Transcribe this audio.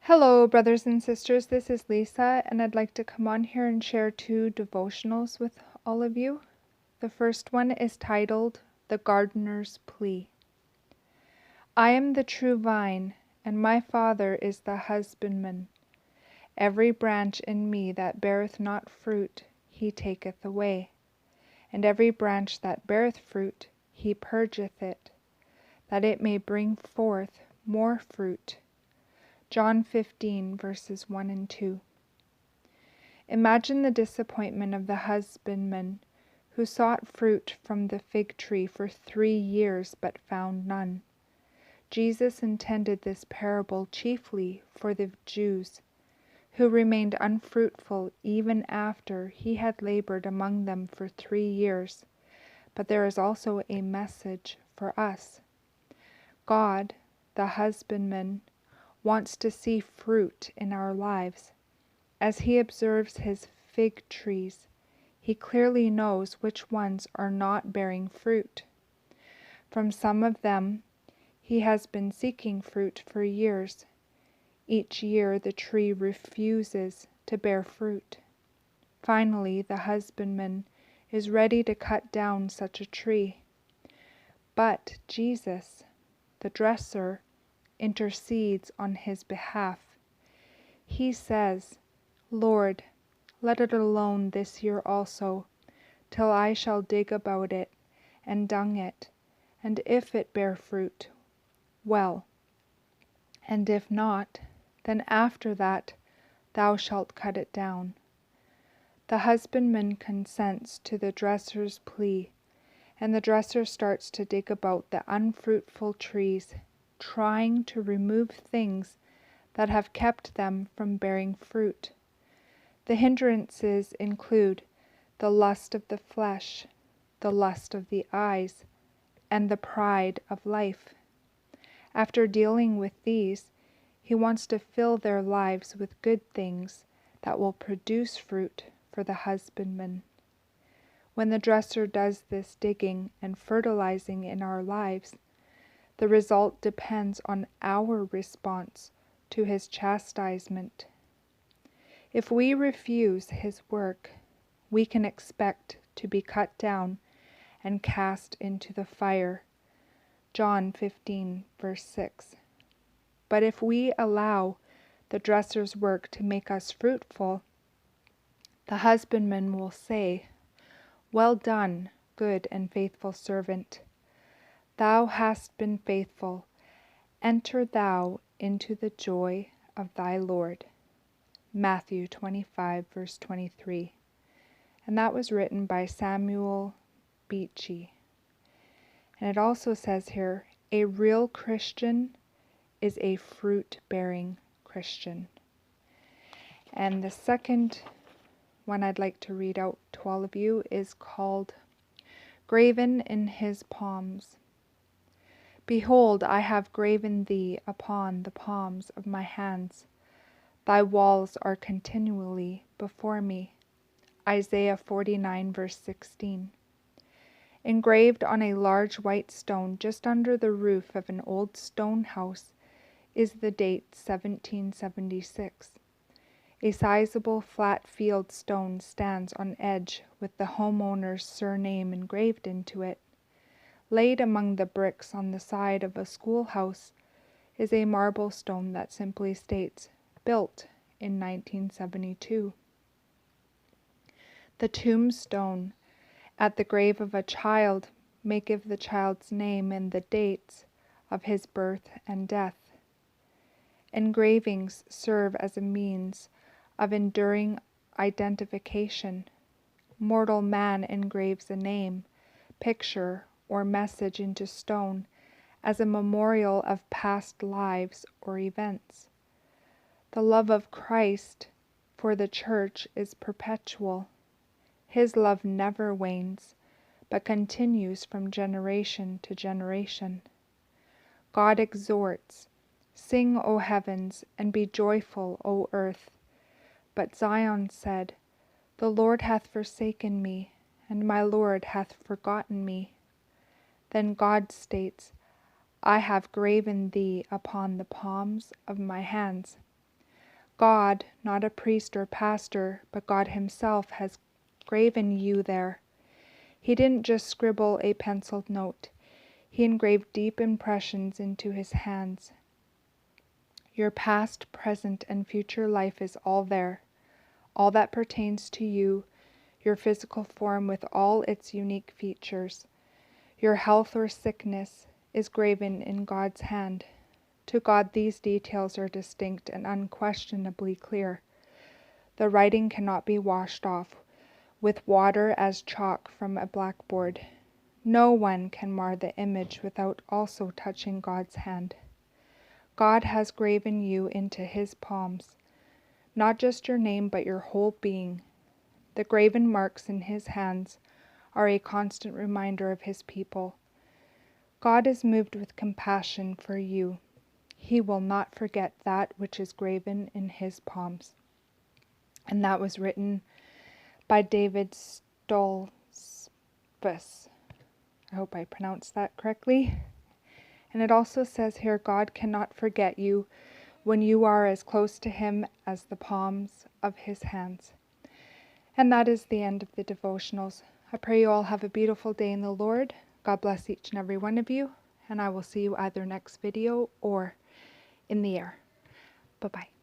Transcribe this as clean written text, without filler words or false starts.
Hello, brothers and sisters. This is Lisa, and I'd like to come on here and share two devotionals with all of you. The first one is titled The Gardeners Plea. I am the true vine, and my Father is the husbandman. Every branch in me that beareth not fruit, he taketh away. And every branch that beareth fruit, he purgeth it, that it may bring forth more fruit. John 15, verses 1 and 2. Imagine the disappointment of the husbandman who sought fruit from the fig tree for 3 years but found none. Jesus intended this parable chiefly for the Jews, who remained unfruitful even after he had labored among them for 3 years. But there is also a message for us. God, the husbandman, wants to see fruit in our lives. As he observes his fig trees, he clearly knows which ones are not bearing fruit. From some of them, he has been seeking fruit for years. Each year the tree refuses to bear fruit. Finally, the husbandman is ready to cut down such a tree. But Jesus, the dresser, intercedes on his behalf. He says, Lord, let it alone this year also, till I shall dig about it, and dung it, and if it bear fruit, well, and if not, then after that thou shalt cut it down. The husbandman consents to the dresser's plea, and the dresser starts to dig about the unfruitful trees, trying to remove things that have kept them from bearing fruit. The hindrances include the lust of the flesh, the lust of the eyes, and the pride of life. After dealing with these, he wants to fill their lives with good things that will produce fruit for the husbandman. When the dresser does this digging and fertilizing in our lives, the result depends on our response to his chastisement. If we refuse his work, we can expect to be cut down and cast into the fire. John 15, verse 6. But if we allow the dresser's work to make us fruitful, the husbandman will say, Well done, good and faithful servant. Thou hast been faithful. Enter thou into the joy of thy Lord. Matthew 25, verse 23. And that was written by Samuel Beachy. And it also says here, a real Christian is a fruit-bearing Christian. And the second one I'd like to read out to all of you is called Graven in His Palms. Behold, I have graven thee upon the palms of my hands. Thy walls are continually before me. Isaiah 49, verse 16. Engraved on a large white stone just under the roof of an old stone house is the date 1776. A sizable flat field stone stands on edge with the homeowner's surname engraved into it. Laid among the bricks on the side of a schoolhouse is a marble stone that simply states, built in 1972. The tombstone at the grave of a child may give the child's name and the dates of his birth and death. Engravings serve as a means of enduring identification. Mortal man engraves a name, picture, or message into stone as a memorial of past lives or events. The love of Christ for the church is perpetual. His love never wanes, but continues from generation to generation. God exhorts, Sing, O heavens, and be joyful, O earth. But Zion said, The Lord hath forsaken me, and my Lord hath forgotten me. Then God states, I have graven thee upon the palms of my hands. God, not a priest or pastor, but God Himself has graven you there. He didn't just scribble a penciled note. He engraved deep impressions into His hands. Your past, present, and future life is all there. All that pertains to you, your physical form with all its unique features. Your health or sickness is graven in God's hand. To God, these details are distinct and unquestionably clear. The writing cannot be washed off with water as chalk from a blackboard. No one can mar the image without also touching God's hand. God has graven you into His palms, not just your name, but your whole being. The graven marks in His hands are a constant reminder of His people. God is moved with compassion for you. He will not forget that which is graven in His palms. And that was written by David Stolzfus. I hope I pronounced that correctly. And it also says here, God cannot forget you when you are as close to Him as the palms of His hands. And that is the end of the devotionals. I pray you all have a beautiful day in the Lord. God bless each and every one of you. And I will see you either next video or in the air. Bye-bye.